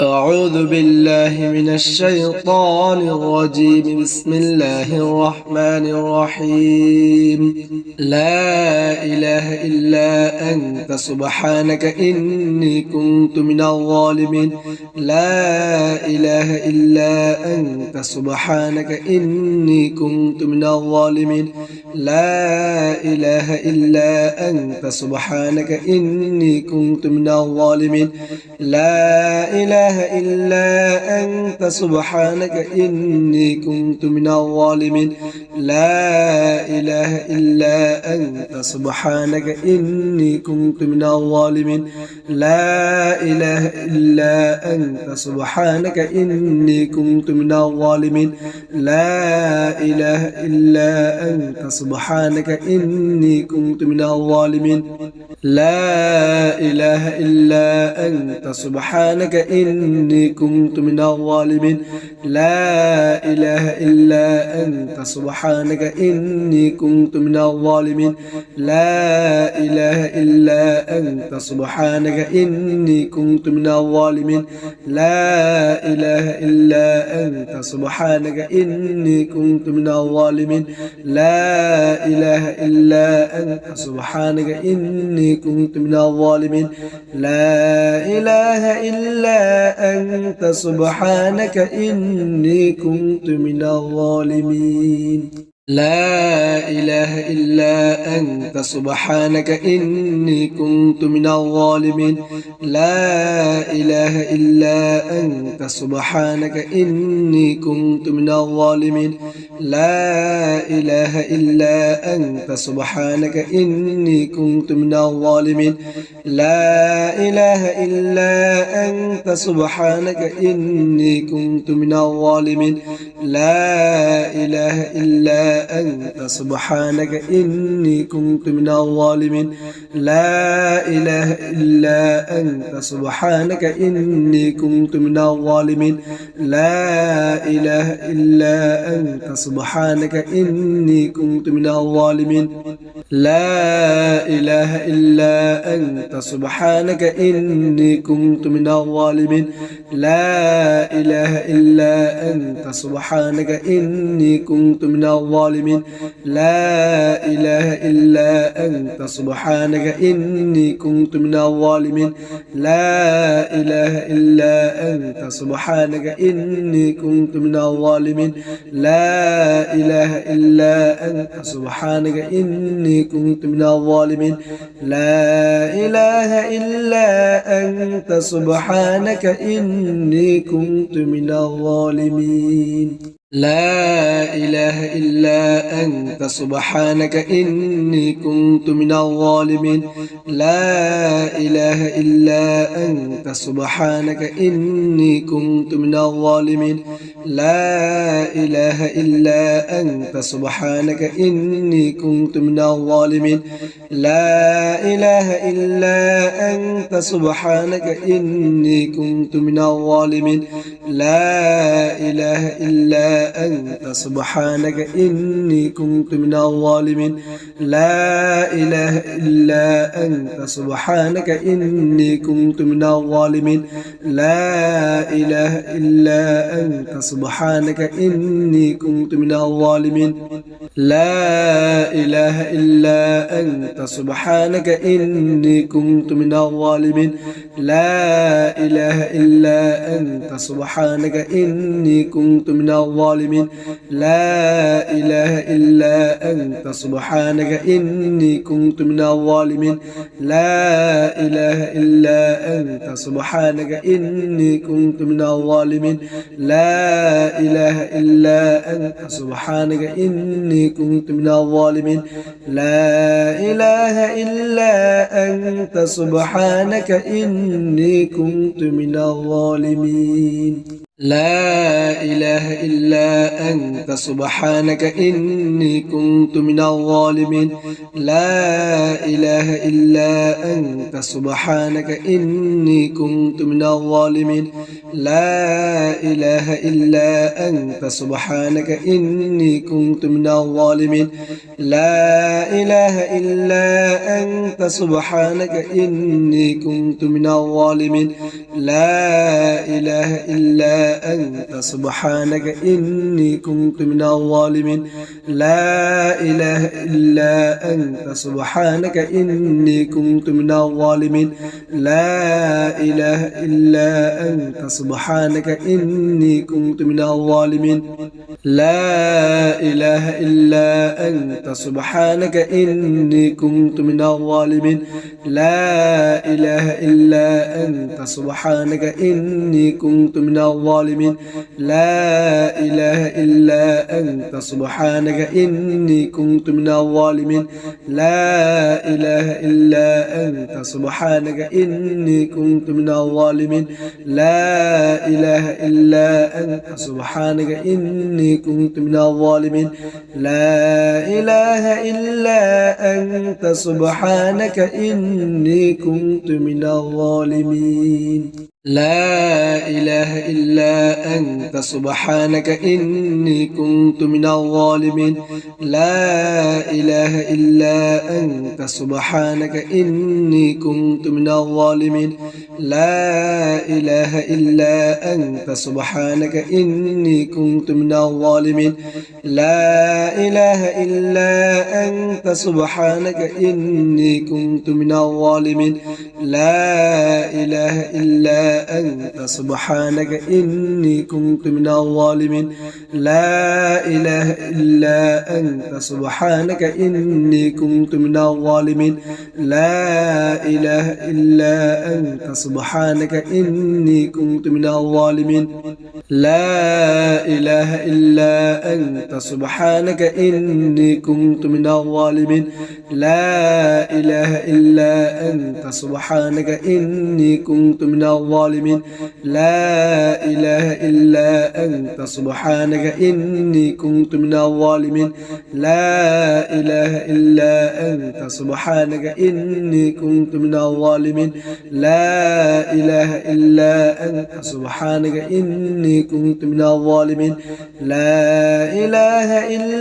أعوذ بالله من الشيطان الرجيم. بسم الله الرحمن الرحيم. لا إله إلا أنت سبحانك إني كنت من الظالمين. لا إله إلا أنت سبحانك إني كنت من الظالمين. لا إله إلا أنت سبحانك إني كنت من الظالمين. لا إله إلا أنت سبحانك إني كنت من الظالمين. لا إله إلا أنت سبحانك إني كنت من الظالمين. لا إله إلا أنت سبحانك إني كنت من الظالمين. لا إله إلا أنت سبحانك إني كنت من الظالمين. لا إله إلا أنت سبحانك إني كنت من الظالمين. لا إله إلا أنت سبحانك إني كنت من الظالمين. لا إله إلا أنت سبحانك إني كنت من الظالمين. لا إله إلا أنت سبحانك إني كنت من الظالمين. لا إله إلا أنت سبحانك إني كنت من الظالمين. لا إله إلا أنت سبحانك إني كنت من الظالمين. لا إله إلا أنت سبحانك إني كنت من الظالمين. لا إله إلا أنت سبحانك إني كنت من الظالمين. لا إله إلا أنت سبحانك إني كنت من الظالمين. لا إله إلا أنت سبحانك إني كنت من الظالمين. لا إله إلا أنت سبحانك إني كنت من الظالمين. لا إله إلا أنت سبحانك إني كنت من الظالمين. لا إله إلا أنت سبحانك إني كنت من الظالمين. لا إله إلا أنت سبحانك إني كنت من الظالمين. لا إله إلا أنت سبحانك إني كنت من الظالمين. لا إله إلا أنت سبحانك إني كنت من الظالمين. لا إله إلا أنت سبحانك إني كنت من الظالمين. لا إله إلا أنت سبحانك إني كنت من الظالمين. لا إله إلا أنت سبحانك إني كنت من الظالمين. لا إله إلا أنت سبحانك إني كنت من الظالمين. لا إله إلا أنت سبحانك إني كنت من الظالمين. لا إله إلا أنت سبحانك إني كنت من الظالمين. لا إله إلا أنت سبحانك إني كنت من الظالمين. لا إله إلا أنت سبحانك إني كنت من الظالمين. لا إله إلا أنت سبحانك إني كنت من الظالمين. لا إله إلا أنت سبحانك إني كنت من الظالمين. لا إله إلا أنت سبحانك إني كنت من الظالمين. لا إله إلا أنت سبحانك إني كنت من الظالمين. لا إله إلا أنت سبحانك إني كنت من الظالمين. لا إله إلا أنت سبحانك إني كنت من الظالمين. لا إله إلا أنت سبحانك إني كنت من الظالمين. لا إله إلا أنت سبحانك إني كنت من الظالمين. لا إله إلا أنت سبحانك إني كنت من الظالمين. لا إله إلا أنت سبحانك إني كنت من الظالمين. لا إله إلا أنت سبحانك إني كنت من الظالمين. لا إله إلا أنت سبحانك إني كنت من الظالمين. لا إله إلا أنت سبحانك إني كنت من الظالمين لا إله إلا أنت سبحانك إني كنت من الظالمين لا إله إلا أنت سبحانك إني كنت من الظالمين لا إله إلا أنت سبحانك إني كنت من الظالمين لا إله إلا أنت سبحانك إني كنت من الظالمين لا إله إلا أنت سبحانك إني كنت من الظالمين لا إله إلا أنت سبحانك إني كنت من الظالمين لا إله إلا أنت سبحانك إني كنت من الظالمين لا إله إلا أنت سبحانك إني كنت من الظالمين لا إله إلا أنت سبحانك إني كنت من الظالمين لا إله إلا أنت سبحانك إني كنت من الظالمين لا إله إلا أنت سبحانك إني كنت من الظالمين لا إله إلا أنت سبحانك إني كنت من الظالمين لا إله إلا أنت سبحانك إني كنت من الظالمين لا إله إلا أنت سبحانك إني كنت من الظالمين لا إله إلا أنت سبحانك إني كنت من الظالمين لا إله إلا أنت سبحانك إني كنت من الظالمين لا إله إلا أنت سبحانك إني كنت من الظالمين لا إله إلا أنت سبحانك إني كنت من الظالمين لا إله إلا أنت سبحانك إني كنت من الظالمين لا إله إلا أنت سبحانك إني كنت من الظالمين لا إله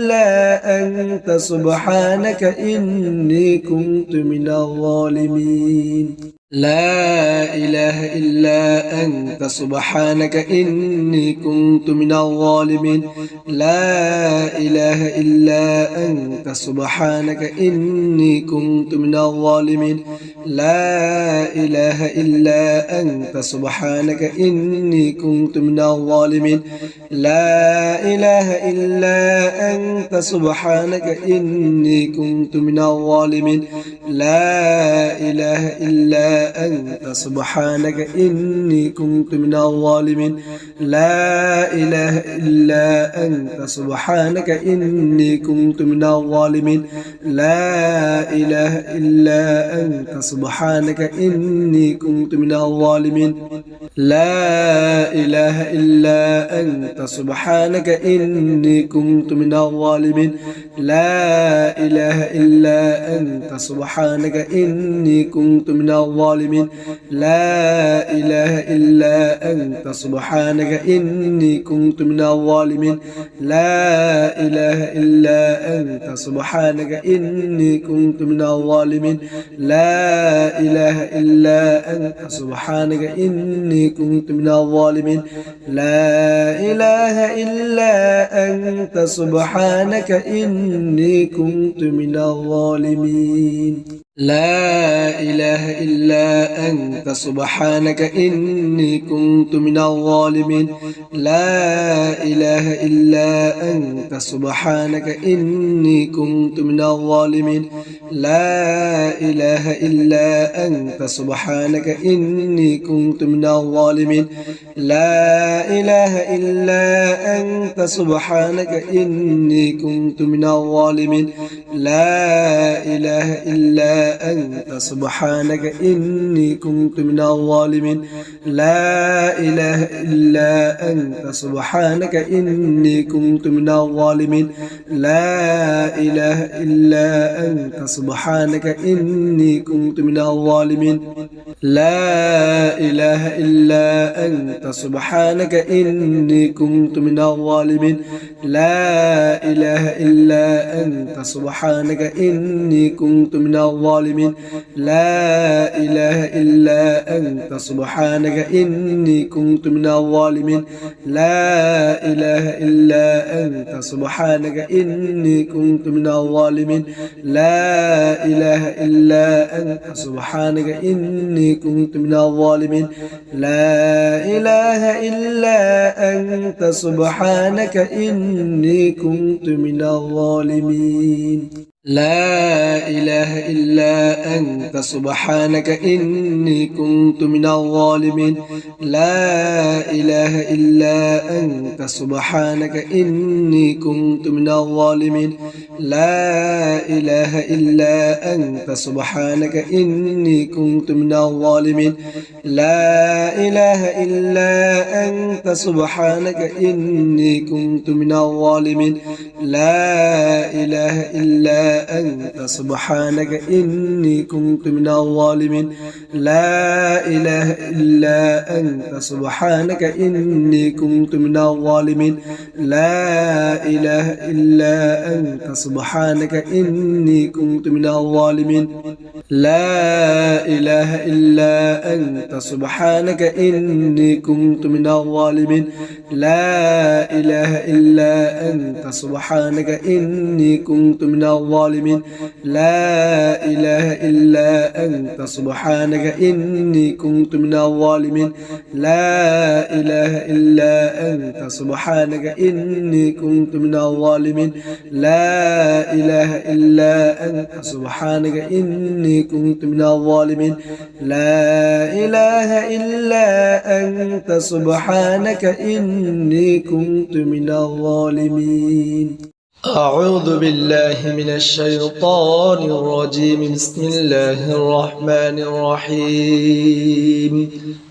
إلا أنت سبحانك إني كنت من الظالمين لا إله إلا أنت سبحانك إني كنت من الظالمين لا إله إلا أنت سبحانك إني كنت من الظالمين لا إله إلا أنت سبحانك إني كنت من الظالمين لا إله إلا أنت سبحانك إني كنت من الظالمين لا إله إلا أنت سبحانك إني كنت من الظالمين لا إله إلا أنت سبحانك إني كنت من الظالمين لا إله إلا أنت سبحانك إني كنت من الظالمين لا إله إلا أنت سبحانك إني كنت من الظالمين لا إله إلا أنت سبحانك إني كنت من الظالمين لا إله إلا أنت سبحانك إني كنت من الظالمين لا إله إلا أنت سبحانك إني كنت من الظالمين لا إله إلا أنت سبحانك إني كنت من الظالمين لا إله إلا أنت سبحانك إني كنت من الظالمين لا إله إلا أنت سبحانك إني كنت من الظالمين لا إله إلا أنت سبحانك إني كنت من الظالمين لا إله إلا أنت سبحانك إني كنت من الظالمين لا إله إلا أنت سبحانك إني كنت من الظالمين لا إله إلا أنت سبحانك إني كنت من الظالمين لا إله إلا أنت سبحانك إني كنت من الظالمين لا إله إلا أنت سبحانك إني كنت من الظالمين لا إله إلا أنت سبحانك إني كنت من الظالمين لا إله إلا أنت سبحانك إني كنت من الظالمين لا إله إلا أنت سبحانك إني كنت من الظالمين لا إله إلا أنت سبحانك إني كنت من الظالمين لا إله إلا أنت سبحانك إني كنت من الظالمين لا إله إلا أنت سبحانك إني كنت من الظالمين لا إله إلا أنت سبحانك إني كنت من الظالمين لا إله إلا أنت سبحانك إني كنت من الظالمين لا إله إلا أنت سبحانك إني كنت من الظالمين لا إله إلا أنت سبحانك إني كنت من الظالمين لا إله إلا أنت سبحانك إني كنت من الظالمين لا إله إلا أنت سبحانك إني كنت من الظالمين لا إله إلا أنت سبحانك إني كنت من الظالمين لا إله إلا أنت سبحانك إني كنت من الظالمين لا إله إلا أنت سبحانك إني كنت من الظالمين لا إله إلا أنت سبحانك إني كنت من الظالمين لا إله إلا أنت سبحانك إني كنت من الظالمين لا إله إلا أنت سبحانك إني كنت من الظالمين لا إله إلا أنت سبحانك إني كنت من الظالمين أعوذ بالله من الشيطان الرجيم بسم الله الرحمن الرحيم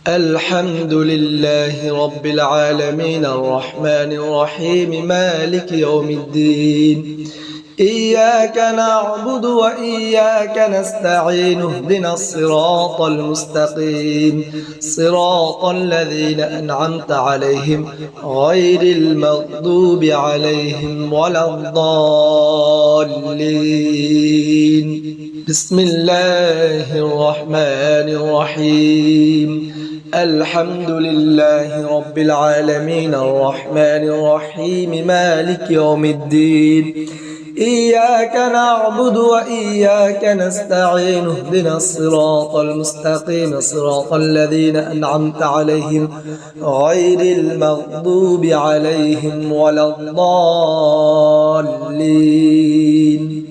الحمد لله رب العالمين الرحمن الرحيم مالك يوم الدين إياك نعبد وإياك نستعين اهدنا الصراط المستقيم صراط الذين أنعمت عليهم غير المغضوب عليهم ولا الضالين بسم الله الرحمن الرحيم الحمد لله رب العالمين الرحمن الرحيم مالك يوم الدين إياك نعبد وإياك نستعين اهدنا الصراط المستقيم صراط الذين أنعمت عليهم غير المغضوب عليهم ولا الضالين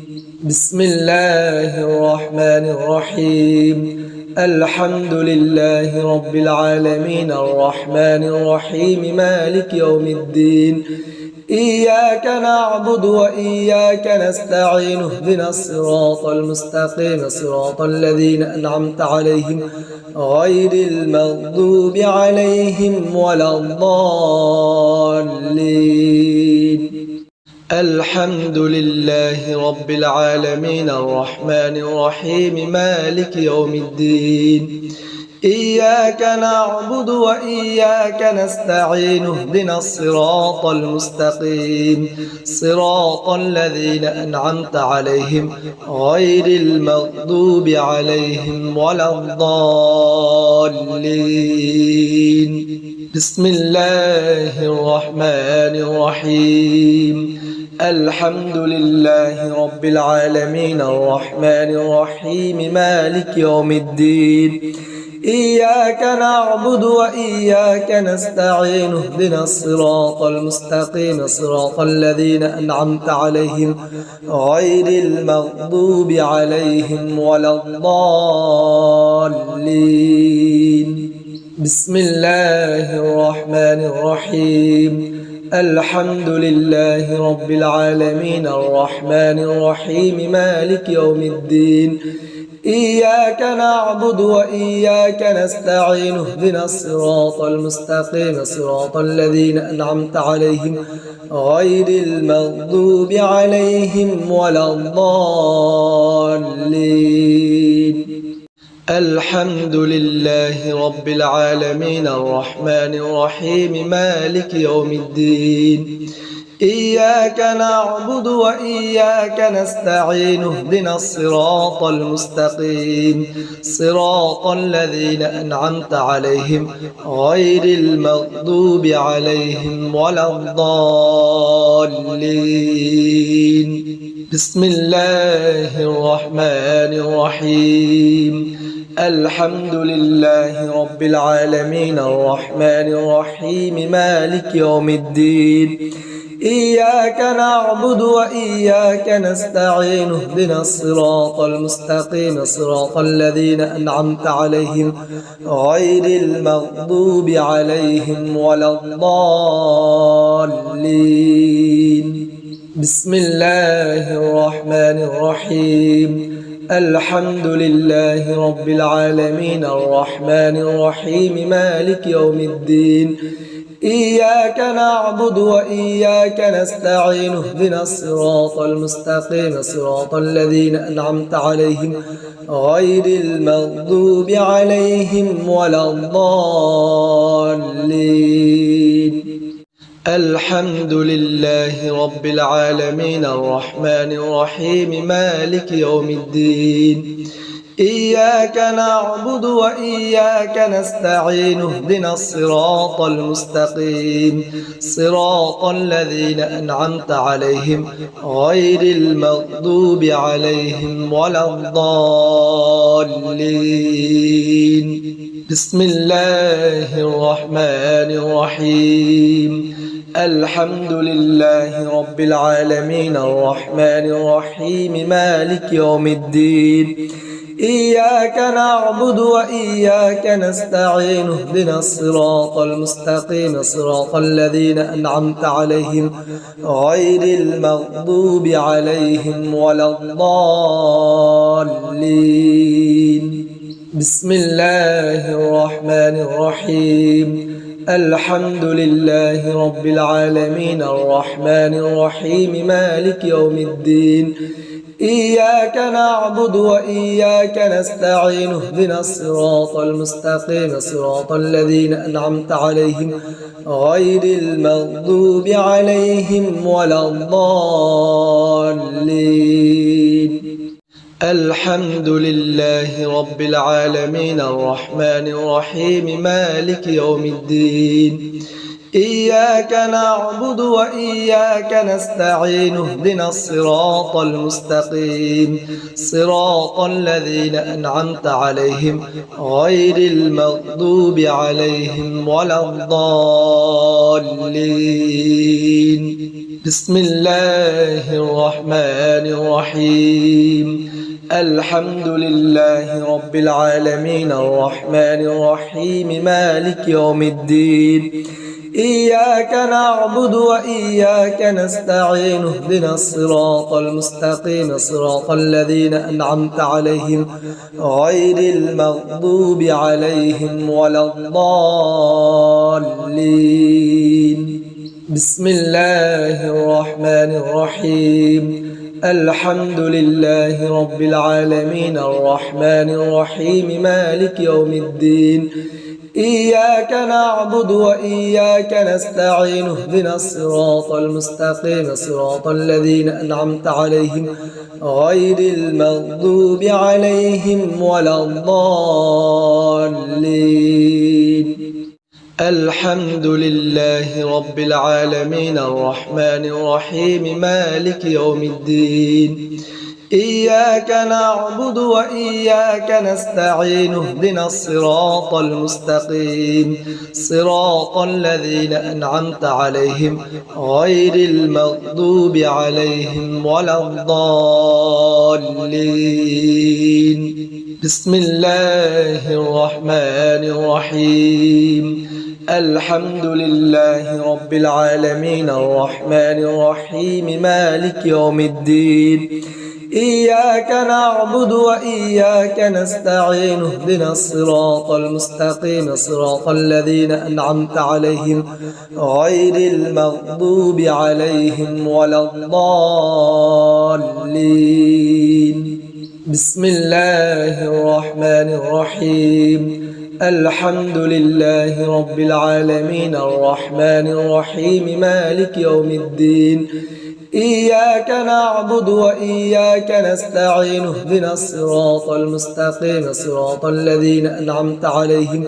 بسم الله الرحمن الرحيم الحمد لله رب العالمين الرحمن الرحيم مالك يوم الدين إياك نعبد وإياك نستعين اهدنا الصراط المستقيم صراط الذين أنعمت عليهم غير المغضوب عليهم ولا الضالين الحمد لله رب العالمين الرحمن الرحيم مالك يوم الدين إياك نعبد وإياك نستعين اهدنا الصراط المستقيم صراط الذين أنعمت عليهم غير المغضوب عليهم ولا الضالين بسم الله الرحمن الرحيم الحمد لله رب العالمين الرحمن الرحيم مالك يوم الدين إياك نعبد وإياك نستعين اهدنا الصراط المستقيم صراط الذين أنعمت عليهم غير المغضوب عليهم ولا الضالين بسم الله الرحمن الرحيم الحمد لله رب العالمين الرحمن الرحيم مالك يوم الدين إياك نعبد وإياك نستعين اهدنا الصراط المستقيم صراط الذين أنعمت عليهم غير المغضوب عليهم ولا الضالين الحمد لله رب العالمين الرحمن الرحيم مالك يوم الدين إياك نعبد وإياك نستعين اهدنا الصراط المستقيم صراط الذين أنعمت عليهم غير المغضوب عليهم ولا الضالين بسم الله الرحمن الرحيم الحمد لله رب العالمين الرحمن الرحيم مالك يوم الدين إياك نعبد وإياك نستعين اهدنا الصراط المستقيم صراط الذين أنعمت عليهم غير المغضوب عليهم ولا الضالين بسم الله الرحمن الرحيم الحمد لله رب العالمين الرحمن الرحيم مالك يوم الدين إياك نعبد وإياك نستعين اهدنا الصراط المستقيم صراط الذين أنعمت عليهم غير المغضوب عليهم ولا الضالين الحمد لله رب العالمين الرحمن الرحيم مالك يوم الدين إياك نعبد وإياك نستعين اهدنا الصراط المستقيم صراط الذين أنعمت عليهم غير المغضوب عليهم ولا الضالين بسم الله الرحمن الرحيم الحمد لله رب العالمين الرحمن الرحيم مالك يوم الدين إياك نعبد وإياك نستعين اهدنا الصراط المستقيم صراط الذين أنعمت عليهم غير المغضوب عليهم ولا الضالين بسم الله الرحمن الرحيم الحمد لله رب العالمين الرحمن الرحيم مالك يوم الدين إياك نعبد وإياك نستعين اهدنا الصراط المستقيم صراط الذين أنعمت عليهم غير المغضوب عليهم ولا الضالين الحمد لله رب العالمين الرحمن الرحيم مالك يوم الدين إياك نعبد وإياك نستعين اهدنا الصراط المستقيم صراط الذين أنعمت عليهم غير المغضوب عليهم ولا الضالين بسم الله الرحمن الرحيم الحمد لله رب العالمين الرحمن الرحيم مالك يوم الدين إياك نعبد وإياك نستعين اهدنا الصراط المستقيم صراط الذين أنعمت عليهم غير المغضوب عليهم ولا الضالين بسم الله الرحمن الرحيم الحمد لله رب العالمين الرحمن الرحيم مالك يوم الدين إياك نعبد وإياك نستعين اهدنا الصراط المستقيم صراط الذين أنعمت عليهم غير المغضوب عليهم ولا الضالين الحمد لله رب العالمين الرحمن الرحيم مالك يوم الدين إياك نعبد وإياك نستعين اهدنا الصراط المستقيم صراط الذين أنعمت عليهم غير المغضوب عليهم ولا الضالين بسم الله الرحمن الرحيم الحمد لله رب العالمين الرحمن الرحيم مالك يوم الدين إياك نعبد وإياك نستعين اهدنا الصراط المستقيم صراط الذين أنعمت عليهم غير المغضوب عليهم ولا الضالين بسم الله الرحمن الرحيم الحمد لله رب العالمين الرحمن الرحيم مالك يوم الدين إياك نعبد وإياك نستعين اهدنا الصراط المستقيم صراط الذين أنعمت عليهم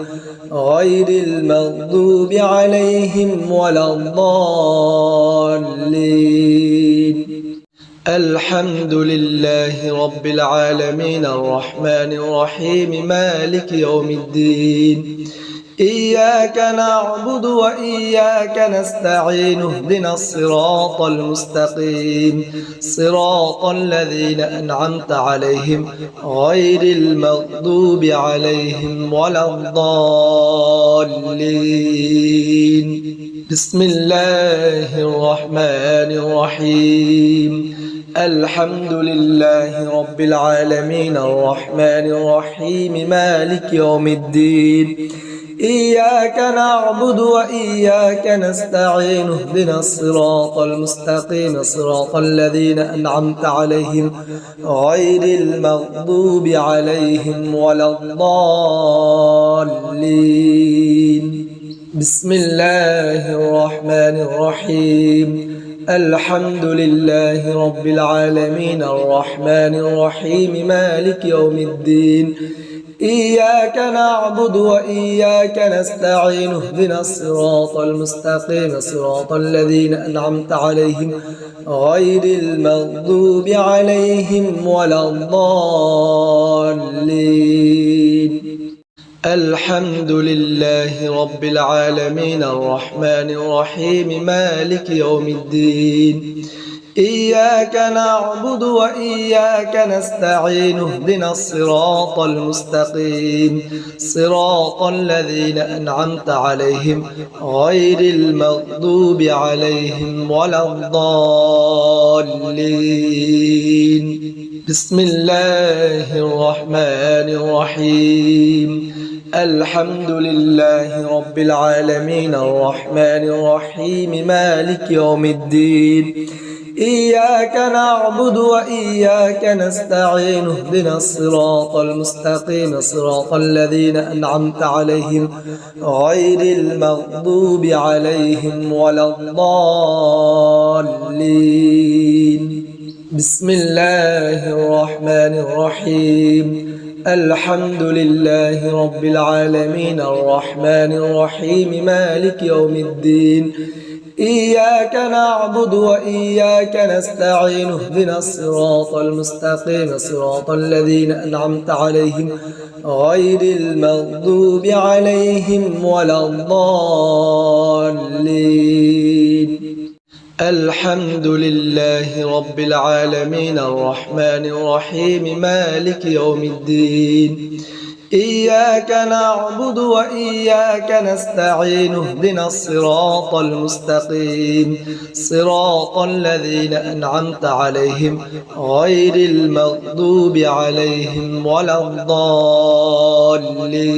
غير المغضوب عليهم ولا الضالين الحمد لله رب العالمين الرحمن الرحيم مالك يوم الدين إياك نعبد وإياك نستعين اهدنا الصراط المستقيم صراط الذين أنعمت عليهم غير المغضوب عليهم ولا الضالين بسم الله الرحمن الرحيم الحمد لله رب العالمين الرحمن الرحيم مالك يوم الدين إياك نعبد وإياك نستعين اهدنا الصراط المستقيم صراط الذين أنعمت عليهم غير المغضوب عليهم ولا الضالين بسم الله الرحمن الرحيم الحمد لله رب العالمين الرحمن الرحيم مالك يوم الدين إياك نعبد وإياك نستعين اهدنا الصراط المستقيم صراط الذين أنعمت عليهم غير المغضوب عليهم ولا الضالين الحمد لله رب العالمين الرحمن الرحيم مالك يوم الدين إياك نعبد وإياك نستعين اهدنا الصراط المستقيم صراط الذين أنعمت عليهم غير المغضوب عليهم ولا الضالين بسم الله الرحمن الرحيم الحمد لله رب العالمين الرحمن الرحيم مالك يوم الدين إياك نعبد وإياك نستعين اهدنا الصراط المستقيم صراط الذين أنعمت عليهم غير المغضوب عليهم ولا الضالين بسم الله الرحمن الرحيم الحمد لله رب العالمين الرحمن الرحيم مالك يوم الدين إياك نعبد وإياك نستعين اهدنا الصراط المستقيم صراط الذين أنعمت عليهم غير المغضوب عليهم ولا الضالين الحمد لله رب العالمين الرحمن الرحيم مالك يوم الدين إياك نعبد وإياك نستعين اهدنا الصراط المستقيم صراط الذين أنعمت عليهم غير المغضوب عليهم ولا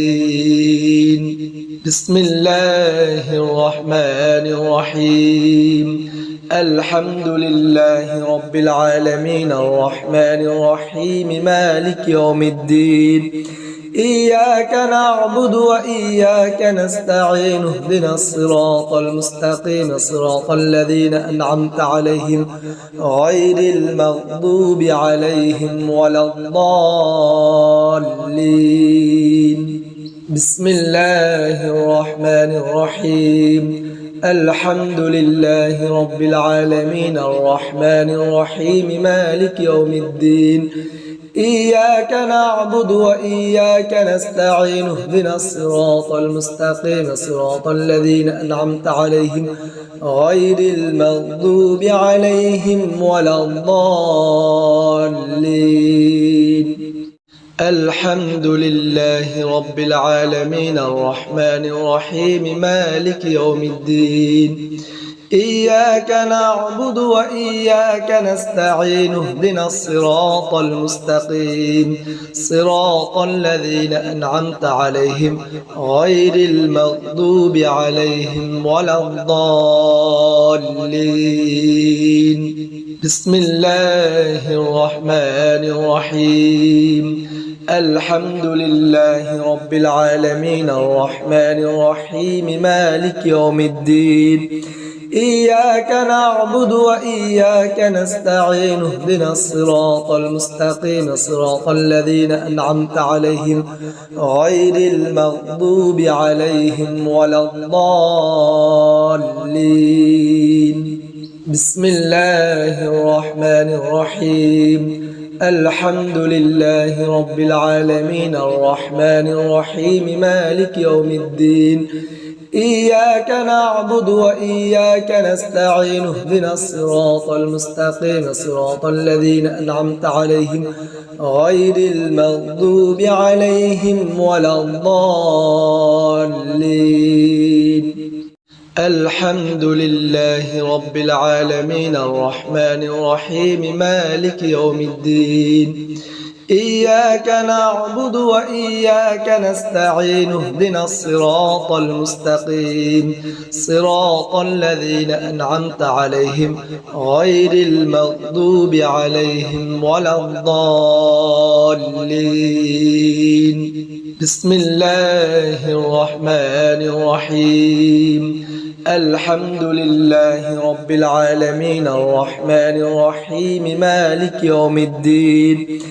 الضالين بسم الله الرحمن الرحيم الحمد لله رب العالمين الرحمن الرحيم مالك يوم الدين إياك نعبد وإياك نستعين اهدنا الصراط المستقيم صراط الذين أنعمت عليهم غير المغضوب عليهم ولا الضالين بسم الله الرحمن الرحيم الحمد لله رب العالمين الرحمن الرحيم مالك يوم الدين إياك نعبد وإياك نستعين اهدنا الصراط المستقيم صراط الذين أنعمت عليهم غير المغضوب عليهم ولا الضالين الحمد لله رب العالمين الرحمن الرحيم مالك يوم الدين إياك نعبد وإياك نستعين اهدنا الصراط المستقيم صراط الذين أنعمت عليهم غير المغضوب عليهم ولا الضالين بسم الله الرحمن الرحيم الحمد لله رب العالمين الرحمن الرحيم مالك يوم الدين إياك نعبد وإياك نستعين اهدنا الصراط المستقيم صراط الذين أنعمت عليهم غير المغضوب عليهم ولا الضالين بسم الله الرحمن الرحيم الحمد لله رب العالمين الرحمن الرحيم مالك يوم الدين إياك نعبد وإياك نستعين اهدنا الصراط المستقيم صراط الذين أنعمت عليهم غير المغضوب عليهم ولا الضالين الحمد لله رب العالمين الرحمن الرحيم مالك يوم الدين إياك نعبد وإياك نستعين اهدنا الصراط المستقيم صراط الذين أنعمت عليهم غير المغضوب عليهم ولا الضالين بسم الله الرحمن الرحيم الحمد لله رب العالمين الرحمن الرحيم مالك يوم الدين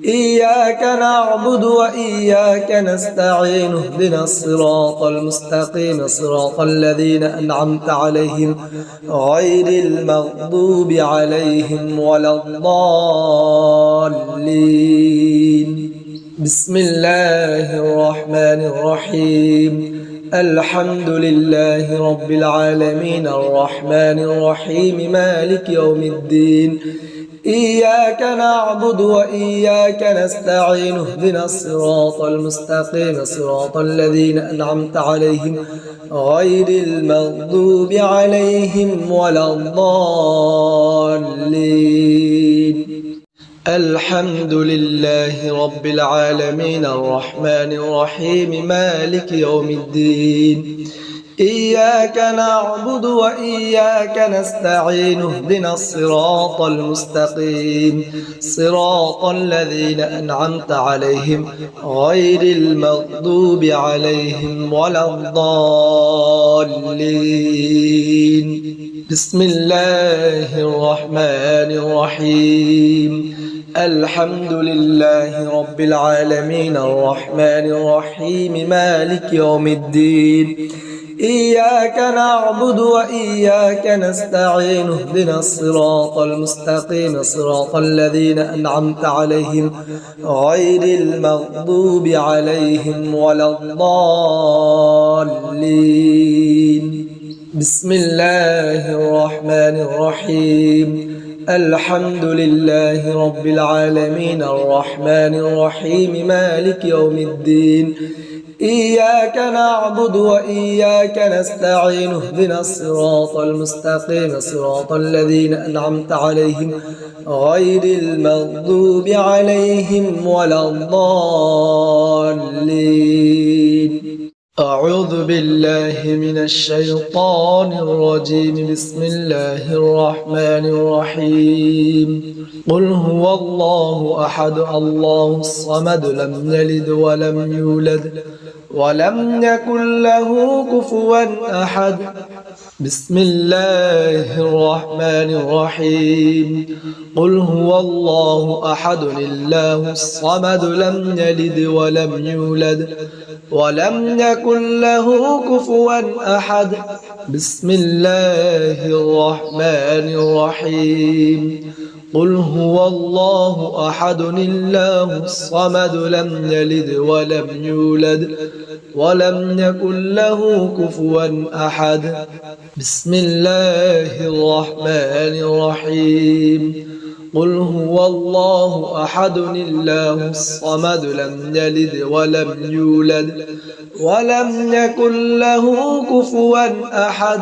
إياك نعبد وإياك نستعين اهدنا الصراط المستقيم صراط الذين أنعمت عليهم غير المغضوب عليهم ولا الضالين بسم الله الرحمن الرحيم الحمد لله رب العالمين الرحمن الرحيم مالك يوم الدين إياك نعبد وإياك نستعين اهدنا الصراط المستقيم صراط الذين أنعمت عليهم غير المغضوب عليهم ولا الضالين الحمد لله رب العالمين الرحمن الرحيم مالك يوم الدين إياك نعبد وإياك نستعين اهدنا الصراط المستقيم صراط الذين أنعمت عليهم غير المغضوب عليهم ولا الضالين بسم الله الرحمن الرحيم الحمد لله رب العالمين الرحمن الرحيم مالك يوم الدين إياك نعبد وإياك نستعين اهدنا الصراط المستقيم صراط الذين أنعمت عليهم غير المغضوب عليهم ولا الضالين بسم الله الرحمن الرحيم الحمد لله رب العالمين الرحمن الرحيم مالك يوم الدين إياك نعبد وإياك نستعين اهدنا الصراط المستقيم صراط الذين أنعمت عليهم غير المغضوب عليهم ولا الضالين أعوذ بالله من الشيطان الرجيم بسم الله الرحمن الرحيم قل هو الله أحد الله الصمد لم يلد ولم يولد ولم يكن له كفوا أحد بسم الله الرحمن الرحيم قل هو الله أحد الله الصمد لم يلد ولم يولد ولم يكن له كفوا أحد بسم الله الرحمن الرحيم قل هو الله أحد الله الصمد لم يلد ولم يولد ولم يكن له كفوا أحد بسم الله الرحمن الرحيم قل هو الله أحد الله الصمد لم يلد ولم يولد ولم يكن له كفوا أحد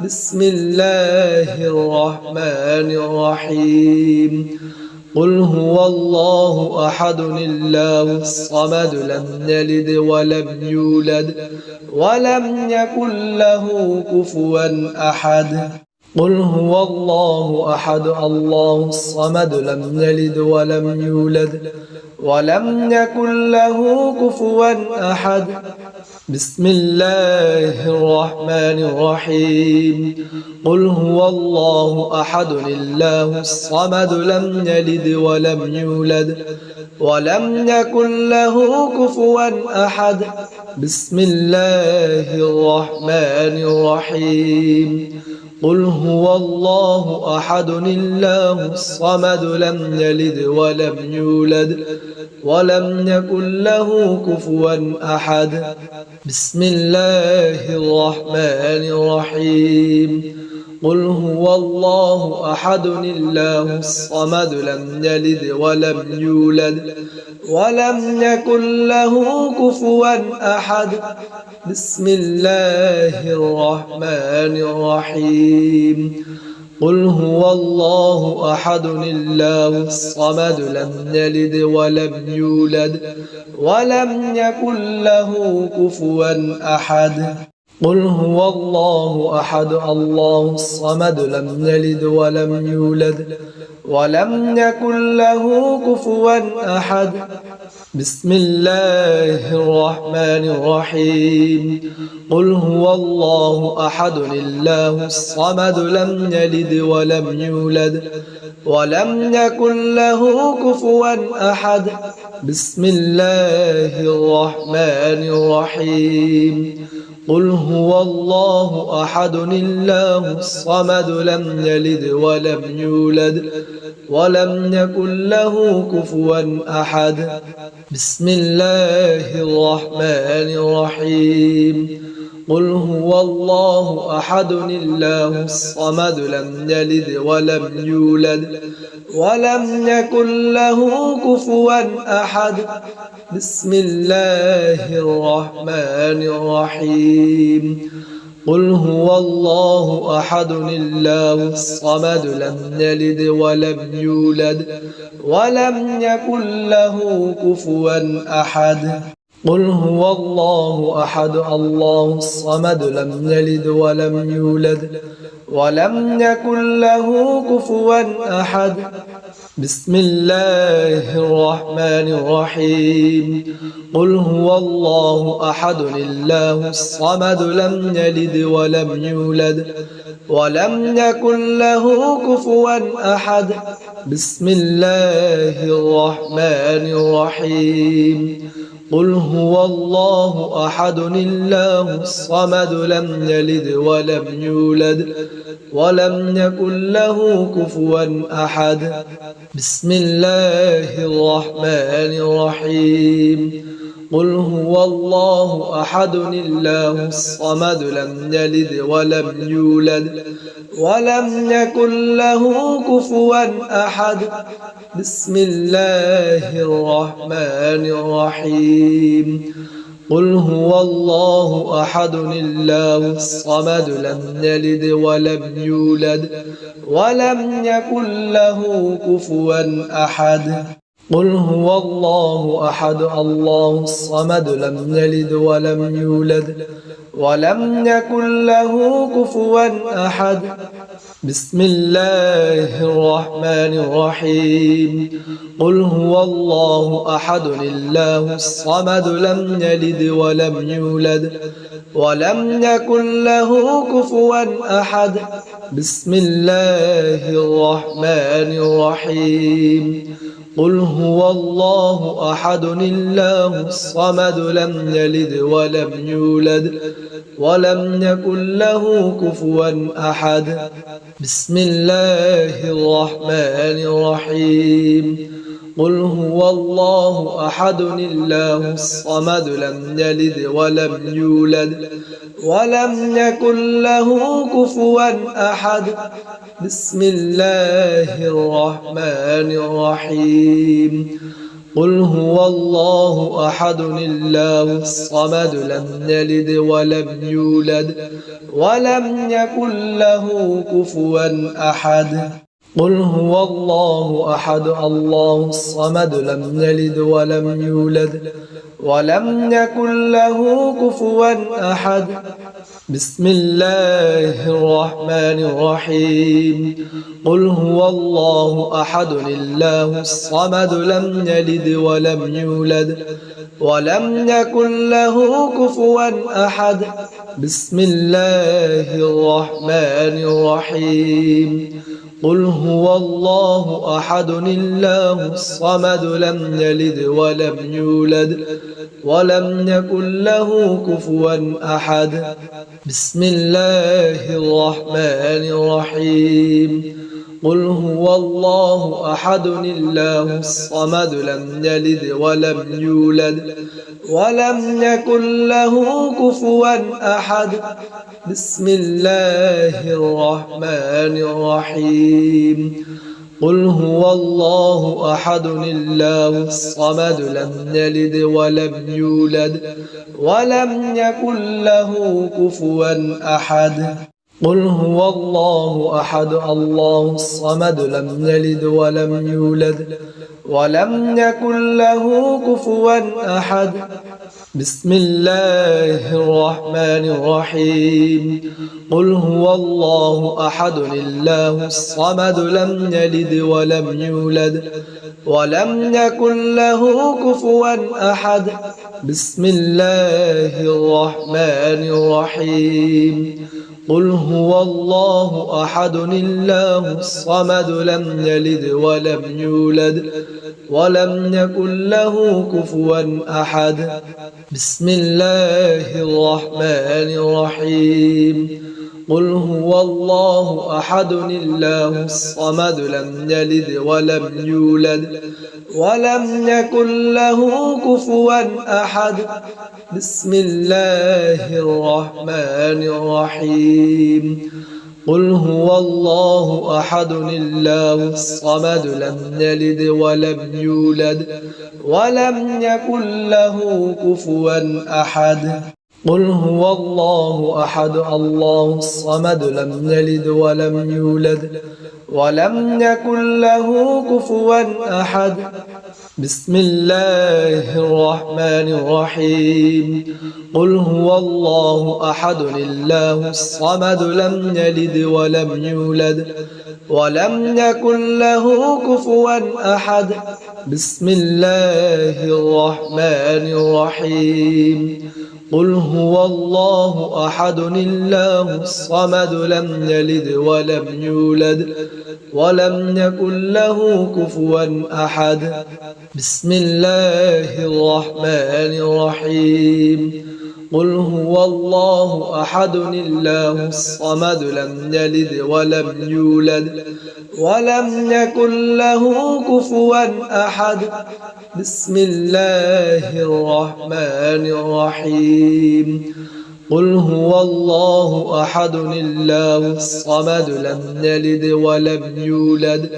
بسم الله الرحمن الرحيم قل هو الله أحد الله الصمد لم يلد ولم يولد ولم يكن له كفوا أحد قل هو الله أحد الله الصمد لم يلد ولم يولد ولم يكن له كفوا أحد. بسم الله الرحمن الرحيم. قل هو الله أحد الله الصمد لم يلد ولم يولد ولم يكن له كفوا أحد. بسم الله الرحمن الرحيم. قل هو الله أحد الله الصمد لم يلد ولم يولد ولم يكن له كفوا أحد. بسم الله الرحمن الرحيم. قل هو الله أحد الله الصمد لم يلد ولم يولد ولم يكن له كفوا أحد. بسم الله الرحمن الرحيم. قل هو الله أحد الله الصمد لم يلد ولم يولد ولم يكن له كفوا أحد. قل هو الله أحد الله الصمد لم يلد ولم يولد ولم يكن له كفوا أحد. بسم الله الرحمن الرحيم. قل هو الله أحد الله الصمد لم يلد ولم يولد ولم يكن له كفوا أحد. بسم الله الرحمن الرحيم. قل هو الله أحد الله الصمد لم يلد ولم يولد ولم يكن له كفوا أحد. بسم الله الرحمن الرحيم. قل هو الله أحد الله الصمد لم يلد ولم يولد ولم يكن له كفوا أحد. بسم الله الرحمن الرحيم. قل هو الله أحد الله الصمد لم يلد ولم يولد ولم يكن له كفوا أحد. قل هو الله أحد الله الصمد لم يلد ولم يولد ولم يكن له كفوا أحد. بسم الله الرحمن الرحيم. قل هو الله أحد الله الصمد لم يلد ولم يولد ولم يكن له كفوا أحد. بسم الله الرحمن الرحيم. قل هو الله أحد الله الصمد لم يلد ولم يولد ولم يكن له كفوا أحد. بسم الله الرحمن الرحيم. قل هو الله أحد الله الصمد لم يلد ولم يولد ولم يكن له كفوا أحد. بسم الله الرحمن الرحيم. قل هو الله أحد الله الصمد لم يلد ولم يولد ولم يكن له كفوا أحد. قل هو الله أحد الله الصمد لم يلد ولم يولد ولم يكن له كفوا أحد. بسم الله الرحمن الرحيم. قل هو الله أحد الله الصمد لم يلد ولم يولد ولم يكن له كفوا أحد. بسم الله الرحمن الرحيم. قل هو الله أحد الله الصمد لم يلد ولم يولد ولم يكن له كفوا أحد. بسم الله الرحمن الرحيم. قل هو الله أحد الله الصمد لم يلد ولم يولد ولم يكن له كفوا أحد. بسم الله الرحمن الرحيم. قل هو الله أحد الله الصمد لم يلد ولم يولد ولم يكن له كفوا أحد. قل هو الله أحد الله الصمد لم يلد ولم يولد ولم يكن له كفوا أحد. بسم الله الرحمن الرحيم قل هو الله أحد الله الصمد لم يلد ولم يولد ولم يكن له كفوا أحد بسم الله الرحمن الرحيم قل هو الله أحد الله الصمد لم يلد ولم يولد ولم يكن له كفوا أحد بسم الله الرحمن الرحيم قل هو الله أحد الله الصمد لم يلد ولم يولد ولم يكن له كفوا أحد بسم الله الرحمن الرحيم قل هو الله أحد الله الصمد لم يلد ولم يولد ولم يكن له كفوا أحد قل هو الله أحد الله الصمد لم يلد ولم يولد ولم يكن له كفوا أحد بسم الله الرحمن الرحيم قل هو الله أحد الله الصمد لم يلد ولم يولد ولم يكن له كفوا أحد بسم الله الرحمن الرحيم قل هو الله أحد الله الصمد لم يلد ولم يولد ولم يكن له كفوا أحد بسم الله الرحمن الرحيم قل هو الله أحد الله الصمد لم يلد ولم يولد ولم يكن له كفوا أحد بسم الله الرحمن الرحيم قل هو الله أحد الله الصمد لم يلد ولم يولد ولم يكن له كفوا أحد قل هو الله أحد الله الصمد لم يلد ولم يولد ولم يكن له كفوا أحد بسم الله الرحمن الرحيم قل هو الله أحد الله الصمد لم يلد ولم يولد ولم يكن له كفوا أحد بسم الله الرحمن الرحيم قل هو الله أحد الله الصمد لم يلد ولم يولد ولم يكن له كفوا أحد بسم الله الرحمن الرحيم قل هو الله أحد الله الصمد لم يلد ولم يولد ولم يكن له كفوا أحد بسم الله الرحمن الرحيم قل هو الله أحد الله الصمد لم يلد ولم يولد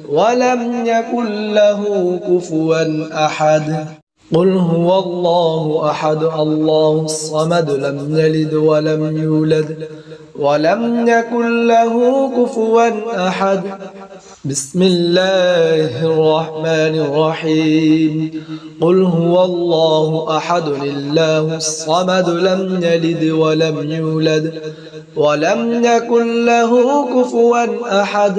ولم يكن له كفوا أحد قل هو الله أحد الله الصمد لم يلد ولم يولد ولم يكن له كفوا أحد بسم الله الرحمن الرحيم قل هو الله أحد الله الصمد لم يلد ولم يولد ولم يكن له كفوا أحد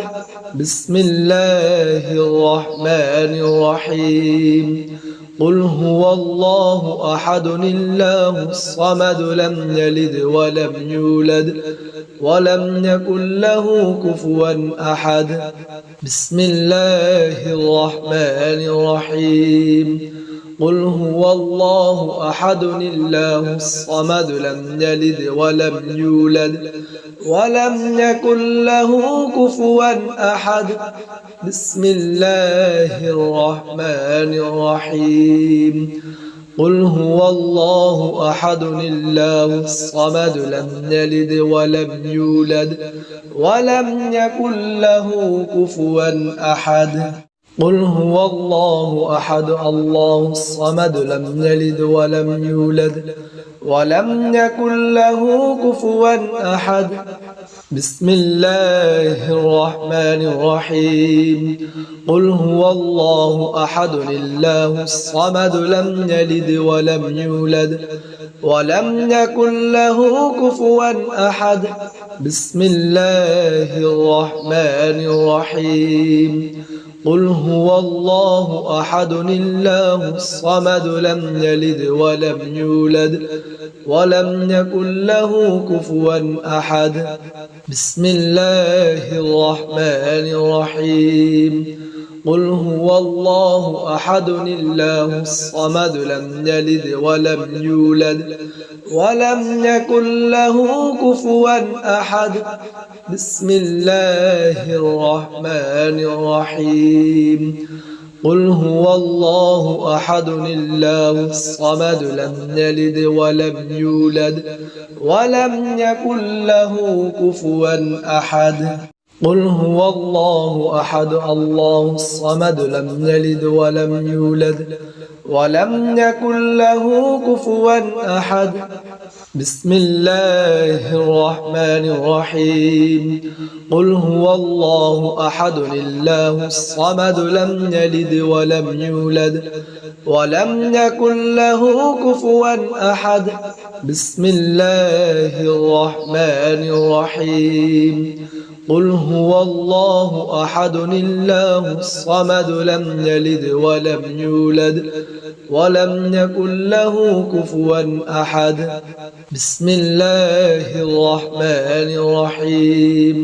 بسم الله الرحمن الرحيم قل هو الله أحد الله الصمد لم يلد ولم يولد ولم يكن له كفوا أحد بسم الله الرحمن الرحيم قل هو الله أحد الله الصمد لم يلد ولم يولد ولم يكن له كفوا أحد بسم الله الرحمن الرحيم قل هو الله أحد الله الصمد لم يلد ولم يولد ولم يكن له كفوا أحد قل هو الله أحد الله الصمد لم يلد ولم يولد ولم يكن له كفوا أحد بسم الله الرحمن الرحيم قل هو الله أحد الله الصمد لم يلد ولم يولد ولم يكن له كفوا أحد. بسم الله الرحمن الرحيم. قل هو الله أحد الله الصمد لم يلد ولم يولد ولم يكن له كفوا أحد. بسم الله الرحمن الرحيم. قل هو الله أحد الله الصمد لم يلد ولم يولد ولم يكن له كفوا أحد. بسم الله الرحمن الرحيم. قل هو الله أحد الله الصمد لم يلد ولم يولد ولم يكن له كفوا أحد. قل هو الله أحد الله الصمد لم يلد ولم يولد ولم يكن له كفوا أحد. بسم الله الرحمن الرحيم. قل هو الله أحد الله الصمد لم يلد ولم يولد ولم يكن له كفوا أحد. بسم الله الرحمن الرحيم. قل هو الله أحد الله الصمد لم يلد ولم يولد ولم يكن له كفوا أحد. بسم الله الرحمن الرحيم.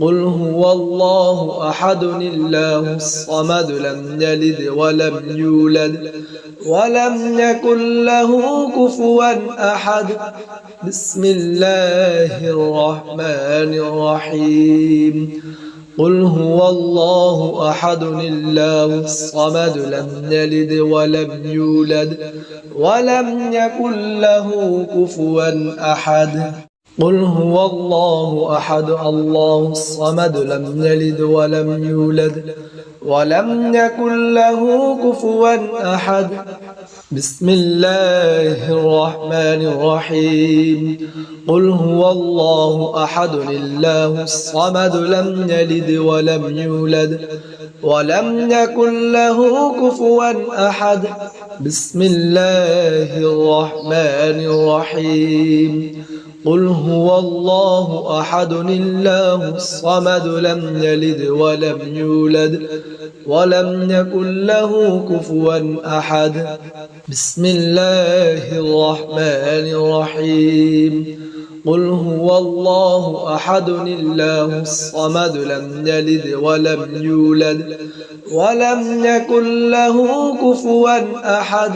قل هو الله أحد الله الصمد لم يلد ولم يولد ولم يكن له كفوا أحد. بسم الله الرحمن الرحيم. قل هو الله أحد الله الصمد لم يلد ولم يولد ولم يكن له كفوا أحد. قل هو الله أحد الله الصمد لم يلد ولم يولد ولم يكن له كفوا أحد. بسم الله الرحمن الرحيم. قل هو الله أحد الله الصمد لم يلد ولم يولد ولم يكن له كفوا أحد. بسم الله الرحمن الرحيم. قل هو الله أحد الله الصمد لم يلد ولم يولد ولم يكن له كفوا أحد. بسم الله الرحمن الرحيم. قل هو الله أحد الله الصمد لم يلد ولم يولد ولم يكن له كفوا أحد.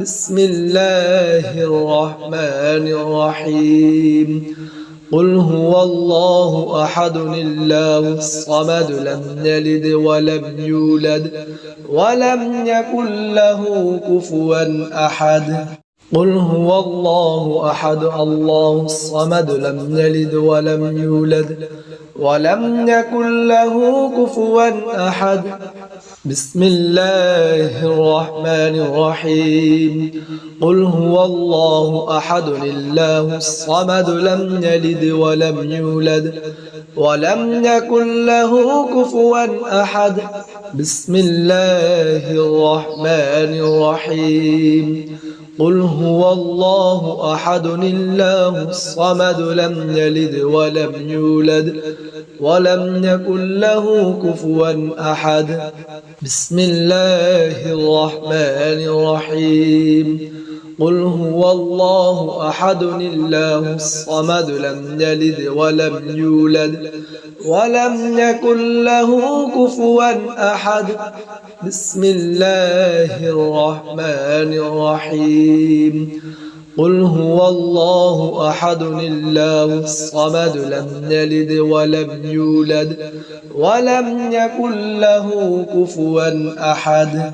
بسم الله الرحمن الرحيم. قل هو الله أحد الله الصمد لم يلد ولم يولد ولم يكن له كفوا أحد. قل هو الله أحد الله الصمد لم يلد ولم يولد ولم يكن له كفوا أحد. بسم الله الرحمن الرحيم. قل هو الله أحد الله الصمد لم يلد ولم يولد ولم يكن له كفوا أحد. بسم الله الرحمن الرحيم. قل هو الله أحد الله الصمد لم يلد ولم يولد ولم يكن له كفوا أحد. بسم الله الرحمن الرحيم. قل هو الله أحد الله الصمد لم يلد ولم يولد ولم يكن له كفوا أحد. بسم الله الرحمن الرحيم. قل هو الله أحد الله الصمد لم يلد ولم يولد ولم يكن له كفوا أحد.